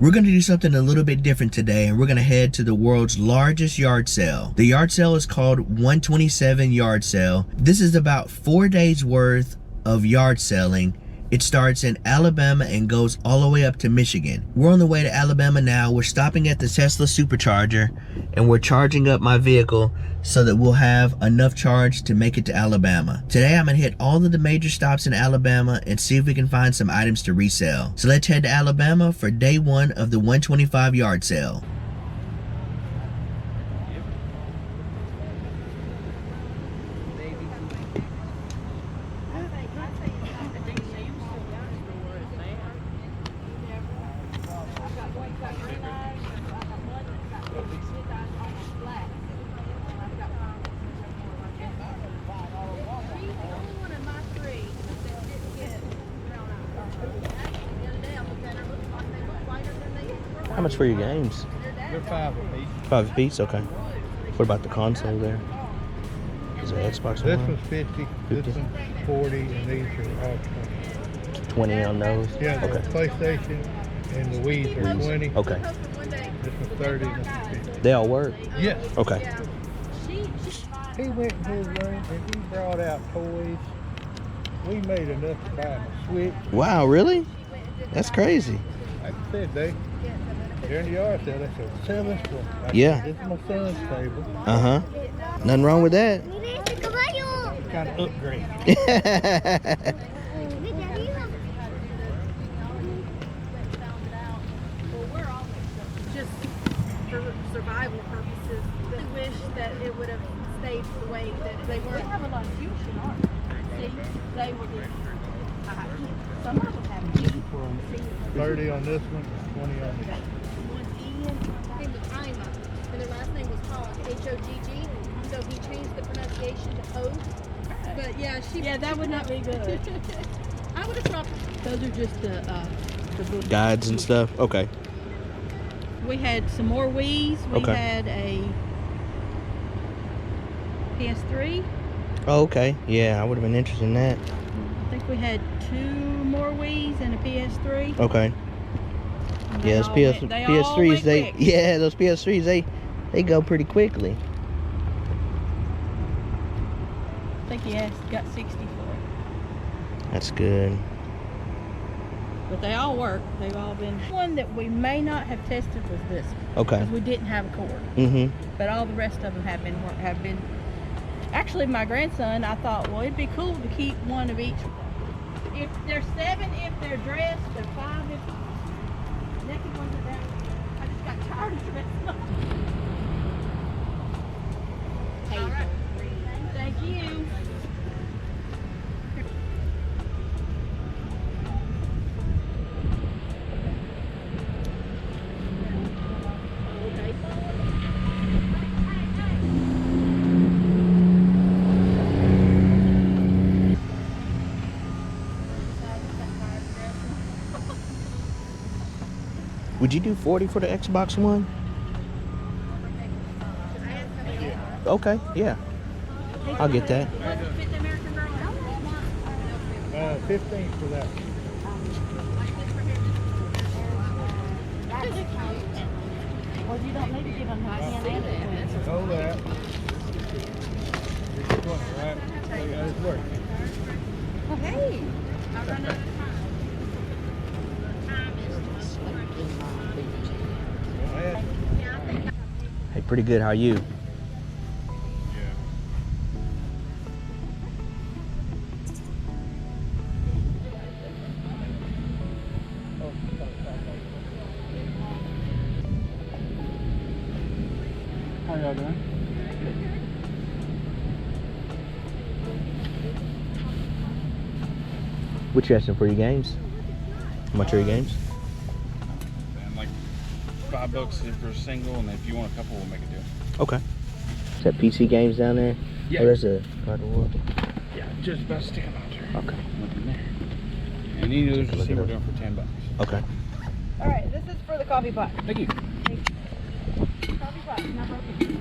We're going to do something a little bit different today, and we're going to head to the world's largest yard sale. The yard sale is called 127 Yard Sale. This is about 4 days worth of yard selling. It starts in Alabama and goes all the way up to Michigan. We're on the way to Alabama now. We're stopping at the Tesla Supercharger, and we're charging up my vehicle so that we'll have enough charge to make it to Alabama. Today I'm gonna hit all of the major stops in Alabama and see if we can find some items to resell. So let's head to Alabama for day one of the 125 yard sale. How much for your games? They're 5 apiece. 5 apiece? Okay. What about the console there? Is it Xbox This One? one's 50, this one's 40, and these are all 20. 20 on those? Yeah, the Okay. PlayStation and the Wii's are 20. Okay. This one's 30, and this one's 50. They all work? Yes. Okay. He went in his room and he brought out toys. We made enough to buy him a Switch. Wow, really? That's crazy. Like I said, they're in the yard sale. They said, sell this one. I said, Yeah. This is my son's table. Uh-huh. Nothing wrong with that. Kind of upgrade. Just for survival purposes. I wish that it would have stayed the way that they were. They have a lot of juice in ours. See, they were just, some of them have juice. 30 on this one, 20 on this one. His name was Ima, and their last name was Hogg, H-O-G-G. So he changed the pronunciation to Hogg. But yeah, Yeah, that would not be good. I would have swapped. Those are just the book. Guides and stuff? Okay. We had some more Wii's. We Okay. had a PS3. Oh, okay. Yeah, I would have been interested in that. I think we had 2 more Wii's and a PS3. Okay. And Yeah, they those all PS, went- they all PS3s, went they, quick. yeah, those PS3s, they go pretty quickly. I think he got 60 for it. That's good. But they all work. They've all been. One that we may not have tested was this one. Okay. Because we didn't have a cord. Mm-hmm. But all the rest of them have been. Actually, my grandson, I thought, well, it'd be cool to keep one of each. If they're 7, if they're dressed, they're 5 if naked ones are down. I just got tired of dressing them. All right. Thank you. Would you do 40 for the Xbox One? Okay, yeah. I'll get that. 15 for that. Well, you don't need to give them high hand and Know that. It's 20, right? So yeah, it's working. Hey. Hey, pretty good. How are you? How y'all doing? What you asking for your games? How much are your games? And like $5 if you're single, and if you want a couple, we'll make a deal. Okay. Is that PC games down there? Yeah. Oh, there's a God of War. Yeah, just about stick them out there. Okay. Look in there. And any of those you Look see it we're up. doing for $10. Okay. All right, this is for the coffee pot. Thank you. Coffee pot, not broken.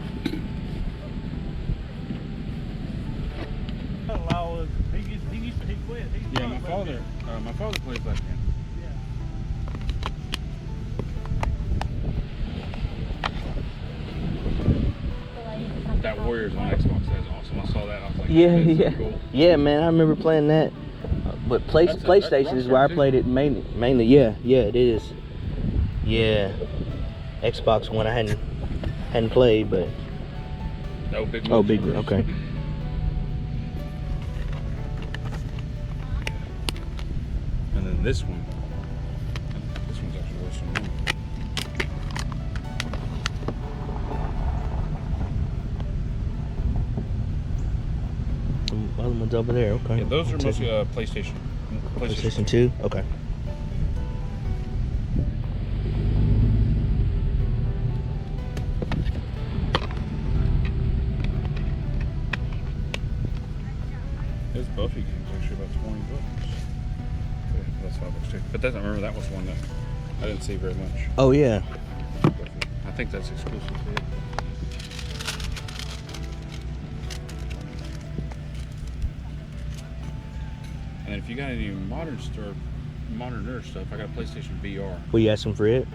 He quit. Yeah, my father plays back then. Warriors on Xbox. That's awesome. I saw that. I was like, Yeah, that's so yeah, cool. yeah, man. I remember playing that. But That's PlayStation is where I Rockstar, too. played it mainly. Yeah, it is. Yeah, Xbox One I hadn't played, but No big. oh, moves. big one. Okay. And then this one. This one's actually worse than mine. Other one's over there. Okay. Yeah, those are mostly PlayStation. PlayStation 2. Okay. This Buffy game's actually about 20 bucks. Yeah, that's $5 too. But remember that was one that I didn't see very much. Oh yeah. Buffy. I think that's exclusive to it. And if you got any modern stuff, I got a PlayStation VR. Will you ask them for it?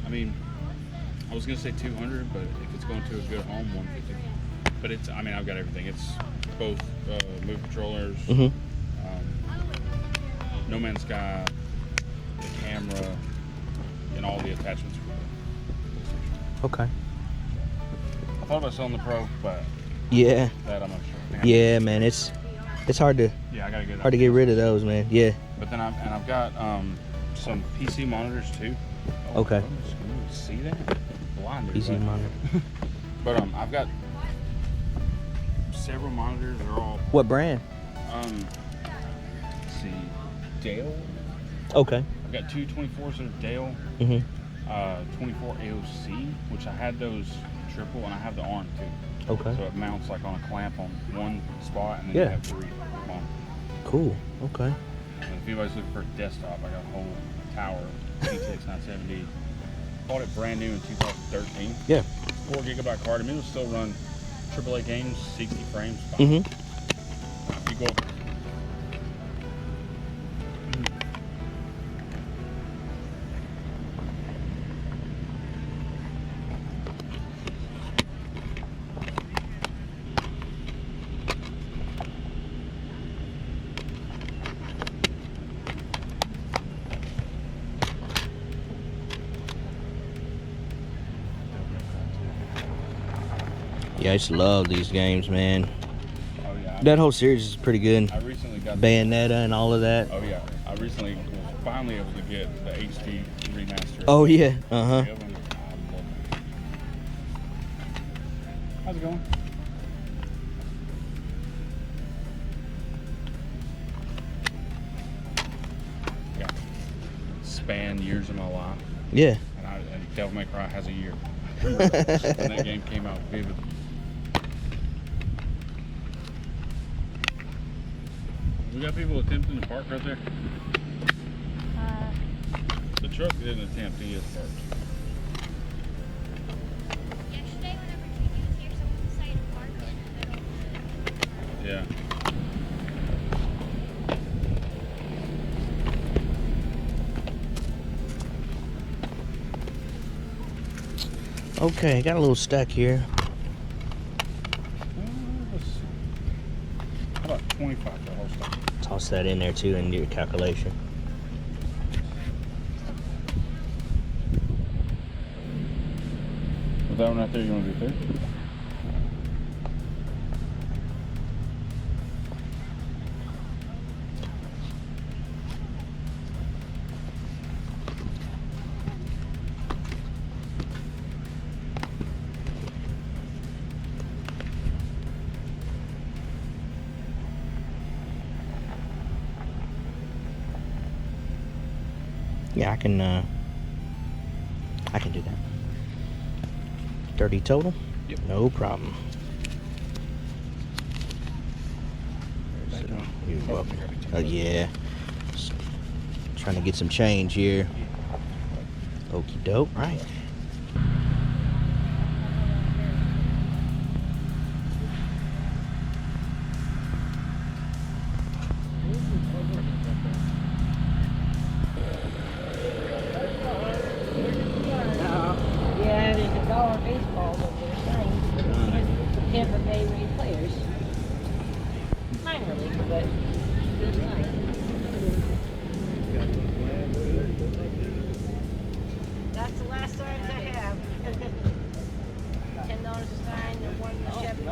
I mean, I was gonna say 200, but if it's going to a good home, 150. But it's, I mean, I've got everything. It's both Move controllers, Mm-hmm. No Man's Sky, the camera, and all the attachments for the PlayStation. Okay. I thought about selling the Pro, but Yeah. that I'm not sure. Yeah, man. It's hard to Yeah, I gotta get hard to get rid of those, man. Yeah. But then I've got some PC monitors too. Oh, Okay. Can you see that? Blind. Easy monitor. But I've got several monitors. They're all What brand? let's see, Dell. Okay. I've got two 24s that are Dell. Mhm. 24 AOC, which I had those triple, and I have the ARM too. Okay. So it mounts like on a clamp on one spot, and then Yeah. you have three on. Cool. Okay. And if anybody's looking for a desktop, I got a whole tower GTX 970. Bought it brand new in 2013. Yeah. 4 gigabyte card. I mean, it'll still run AAA games, 60 frames. Fine. Mhm. You go. Yeah, I just love these games, man. Oh yeah. That whole series is pretty good. I recently got. Bayonetta and all of that. Oh yeah. I recently was finally able to get the HD remaster. Oh yeah. Uh huh. I love it. How's it going? Yeah. Span years of my life, Yeah. and Devil May Cry has a year. When that game came out, vividly. We got people attempting to park right there. The truck didn't attempt, he is parked. Yesterday, whenever Jimmy was here, someone decided to park it. Yeah. Okay, got a little stack here. Let's see. How about 25 for the whole stuff? Toss that in there too in your calculation. With that one right there, you want to do 30? Yeah, I can do that. 30 total? Yep. No problem. So, you're welcome. Oh yeah. Just trying to get some change here. Okie doke, right. Yeah, there's a dollar baseball over there saying. but good thing. That's the last signs I have. $10 a sign and one Chevy.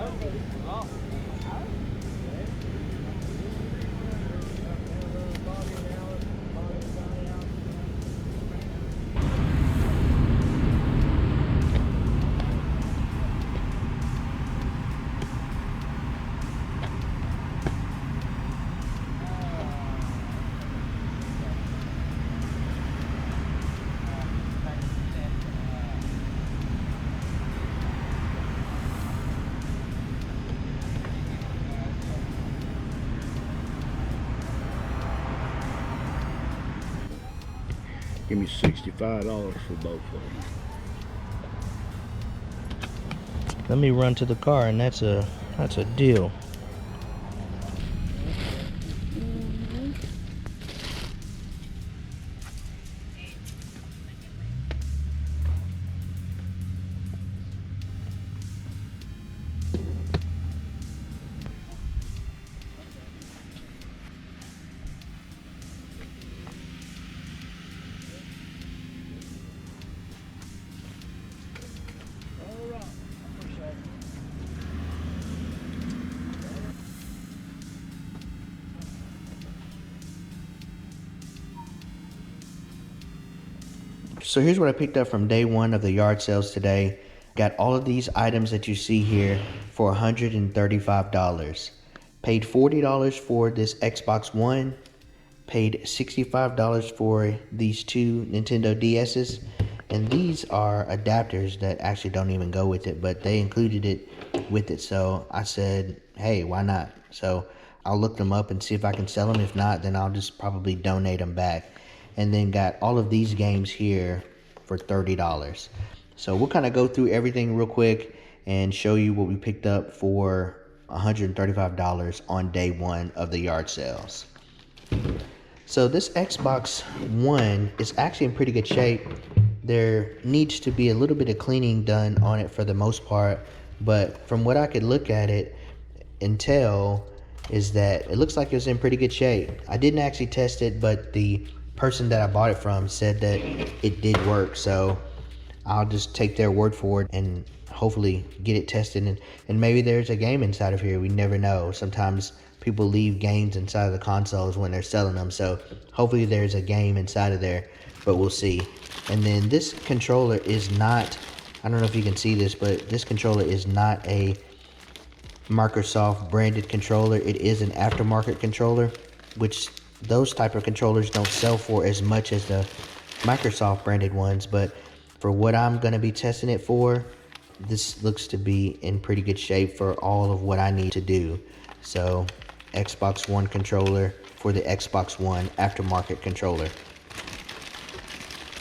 Give me $65 for both of them. Let me run to the car, and that's a deal. So here's what I picked up from day one of the yard sales today. Got all of these items that you see here for $135. Paid $40 for this Xbox One. Paid $65 for these two Nintendo DS's. And these are adapters that actually don't even go with it, but they included it with it. So I said, hey, why not? So I'll look them up and see if I can sell them. If not, then I'll just probably donate them back. And then got all of these games here for $30. So we'll kind of go through everything real quick and show you what we picked up for $135 on day one of the yard sales. So this Xbox One is actually in pretty good shape. There needs to be a little bit of cleaning done on it for the most part, but from what I could look at it and tell is that it looks like it was in pretty good shape. I didn't actually test it, but the person that I bought it from said that it did work, so I'll just take their word for it and hopefully get it tested, and maybe there's a game inside of here. We never know. Sometimes people leave games inside of the consoles when they're selling them, so hopefully there's a game inside of there, but we'll see. And then this controller is not, I don't know if you can see this, but this controller is not a Microsoft branded controller. It is an aftermarket controller, which those type of controllers don't sell for as much as the Microsoft branded ones, but for what I'm going to be testing it for, this looks to be in pretty good shape for all of what I need to do. So Xbox One controller for the Xbox One aftermarket controller.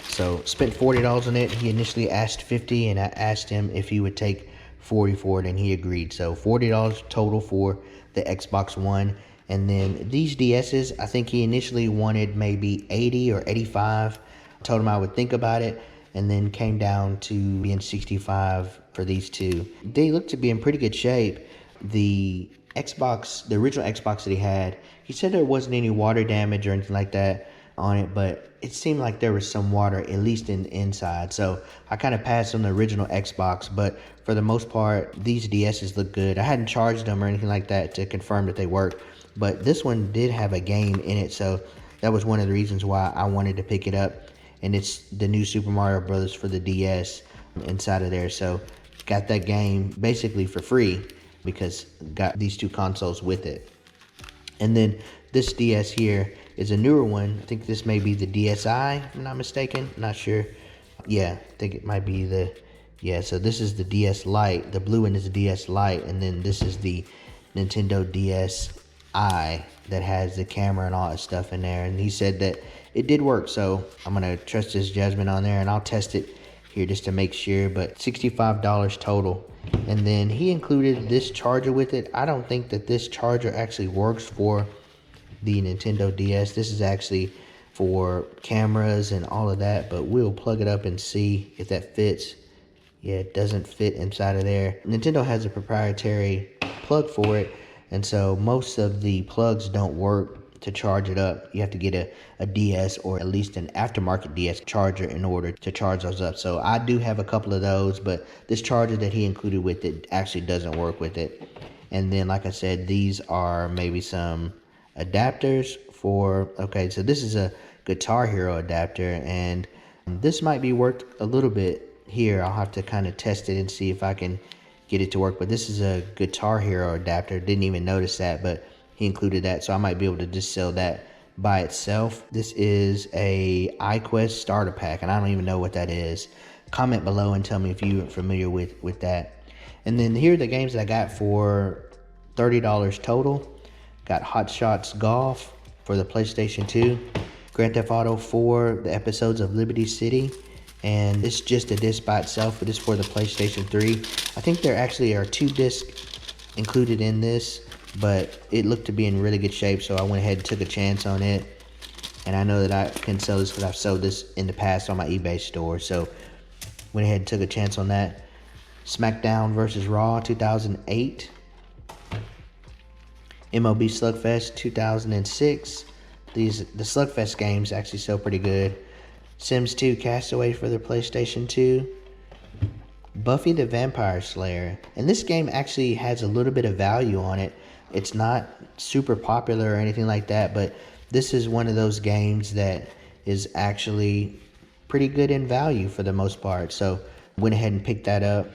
So spent $40 on it. He initially asked $50, and I asked him if he would take $40 for it, and he agreed. So $40 total for the Xbox One. And then these DS's, I think he initially wanted maybe 80 or 85. I told him I would think about it, and then came down to being 65 for these two. They look to be in pretty good shape. The Xbox, the original Xbox that he had, he said there wasn't any water damage or anything like that on it, but it seemed like there was some water, at least in the inside. So I kind of passed on the original Xbox, but for the most part, these DS's look good. I hadn't charged them or anything like that to confirm that they work, but this one did have a game in it, so that was one of the reasons why I wanted to pick it up. And it's the new Super Mario Brothers for the DS inside of there, so got that game basically for free because got these two consoles with it. And then this DS here is a newer one. I think this may be the DSi, if I'm not mistaken. Not sure. Yeah, I think it might be the, yeah, so this is the DS Lite. The blue one is the DS Lite, and then this is the Nintendo DSi that has the camera and all that stuff in there. And he said that it did work, so I'm gonna trust his judgment on there, and I'll test it here just to make sure. But $65 total. And then he included this charger with it. I don't think that this charger actually works for the Nintendo DS. This is actually for cameras and all of that, but we'll plug it up and see if that fits. Yeah, it doesn't fit inside of there. Nintendo has a proprietary plug for it, And so most of the plugs don't work to charge it up. You have to get a DS or at least an aftermarket DS charger in order to charge those up. So I do have a couple of those, but this charger that he included with it actually doesn't work with it. And then, like I said, these are maybe some adapters for, okay, so this is a Guitar Hero adapter, and this might be worked a little bit here. I'll have to kind of test it and see if I can get it to work. But this is a Guitar Hero adapter. Didn't even notice that, but he included that, so I might be able to just sell that by itself. This is a iQuest starter pack, and I don't even know what that is. Comment below and tell me if you're familiar with that. And then here are the games that I got for $30 total. Got Hot Shots Golf for the PlayStation 2, Grand Theft Auto 4, the episodes of Liberty City, and it's just a disc by itself, but it's for the PlayStation 3. I think there actually are 2 discs included in this, but it looked to be in really good shape, so I went ahead and took a chance on it. And I know that I can sell this because I've sold this in the past on my eBay store, so went ahead and took a chance on that. SmackDown vs. Raw 2008. MLB Slugfest 2006. The Slugfest games actually sell pretty good. Sims 2 Castaway for the PlayStation 2. Buffy the Vampire Slayer. And this game actually has a little bit of value on it. It's not super popular or anything like that, but this is one of those games that is actually pretty good in value for the most part. So went ahead and picked that up.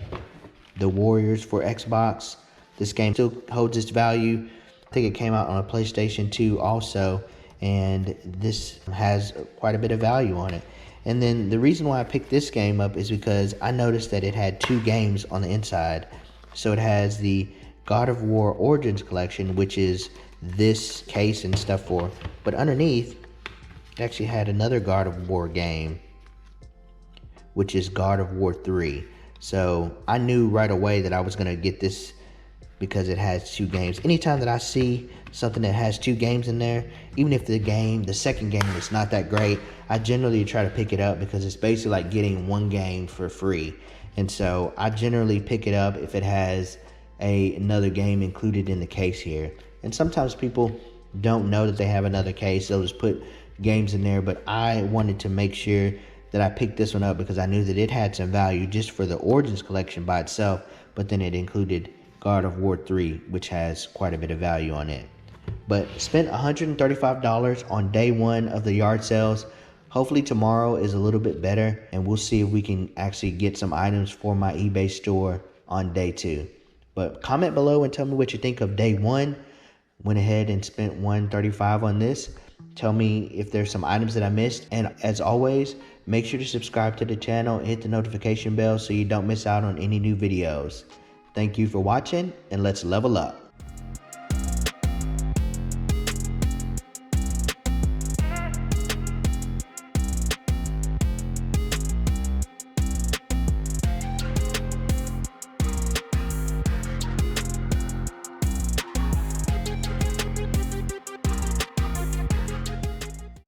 The Warriors for Xbox. This game still holds its value. I think it came out on a PlayStation 2 also, and this has quite a bit of value on it. And then the reason why I picked this game up is because I noticed that it had 2 games on the inside. So it has the God of War Origins collection, which is this case and stuff for, but underneath it actually had another God of War game, which is God of War 3. So I knew right away that I was going to get this because it has 2 games. Anytime that I see something that has 2 games in there, even if the second game is not that great, I generally try to pick it up because it's basically like getting 1 game for free. And so I generally pick it up if it has another game included in the case here. And sometimes people don't know that they have another case. They'll just put games in there, but I wanted to make sure that I picked this one up because I knew that it had some value just for the Origins collection by itself, but then it included God of War 3, which has quite a bit of value on it. But spent $135 on day 1 of the yard sales. Hopefully tomorrow is a little bit better, and we'll see if we can actually get some items for my eBay store on day 2. But comment below and tell me what you think of day 1. Went ahead and spent $135 on this. Tell me if there's some items that I missed. And as always, make sure to subscribe to the channel and hit the notification bell so you don't miss out on any new videos. Thank you for watching, and let's level up.